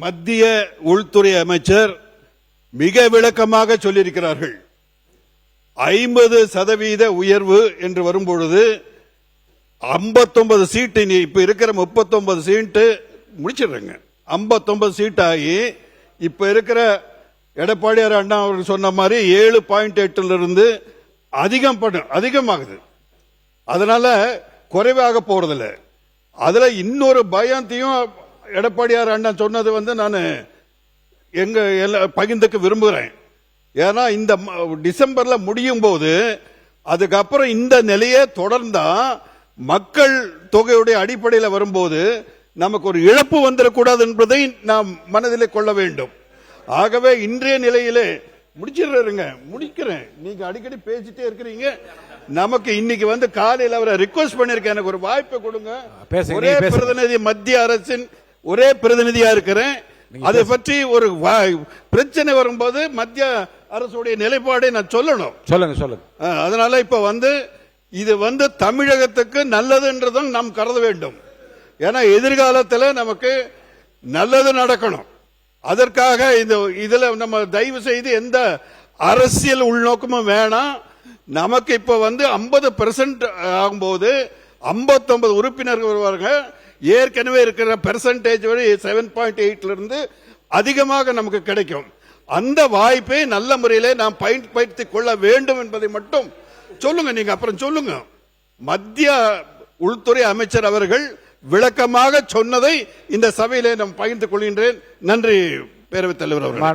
மத்திய உள்துறை அமைச்சர் மிக விளக்கமாக சொல்லியிருக்கிறார்கள். 50% உயர்வு என்று வரும்பொழுது 59 சீட்டு, இப்ப இருக்கிற 39 சீட்டு முடிச்சிடுறேங்க. 59 சீட் ஆகி இப்ப இருக்கிற எடப்பாடியார் அண்ணா அவர்கள் சொன்ன மாதிரி 7.8 இருந்து அதிகமாகுது. அதனால குறைவாக போறதில்ல. அதுல இன்னொரு பயத்தையும் எடப்பாடியார் அண்ணா சொன்னது நான் எங்க பகிர்ந்துக்க விரும்புகிறேன். ஏன்னா இந்த டிசம்பர்ல முடியும் போது அதுக்கப்புறம் இந்த நிலையே தொடர்ந்தா மக்கள் தொகையுடைய அடிப்படையில் வரும்போது நமக்கு ஒரு இழப்பு வந்துடக்கூடாது என்பதை நாம் மனதில் கொள்ள வேண்டும். ஆகவே இன்றைய நிலையிலே முடிக்கிறேன். நீங்க அடிக்கடி பேசிட்டே இருக்கிறீங்க. நமக்கு இன்னைக்கு காலையில் அவரை ரிக்வெஸ்ட் பண்ணிருக்கேன், எனக்கு ஒரு வாய்ப்பை கொடுங்க. ஒரே பிரதிநிதி, மத்திய அரசின் ஒரே பிரதிநிதியா இருக்கிறேன். அதை பற்றி ஒரு பிரச்சனை வரும்போது மத்திய அரசுடைய நிலைப்பாடை நான் சொல்லணும். சொல்லுங்க. அதனால இப்ப இது தமிழகத்துக்கு நல்லதுன்றதும் நாம் கருத வேண்டும். ஏன்னா எதிர்காலத்தில் நமக்கு நல்லது நடக்கணும். அதற்காக இதுல நம்ம தயவு செய்து எந்த அரசியல் உள்நோக்கமும் வேணாம். நமக்கு இப்ப 50% ஆகும்போது 59 உறுப்பினர்கள் வருவார்கள். ஏற்கனவே இருக்கிற பெர்சன்டேஜ் 7.8 இருந்து அதிகமாக நமக்கு கிடைக்கும். அந்த வாய்ப்பை நல்ல முறையிலே நாம் பயன்படுத்திக் கொள்ள வேண்டும் என்பதை மட்டும் சொல்லுங்க. நீங்க அப்புறம் சொல்லுங்க. மத்திய உள்துறை அமைச்சர் அவர்கள் விளக்கமாக சொன்னதை இந்த சபையிலே நான் பகிர்ந்து கொள்கின்றேன். நன்றி பேரவைத் தலைவர் அவர்கள்.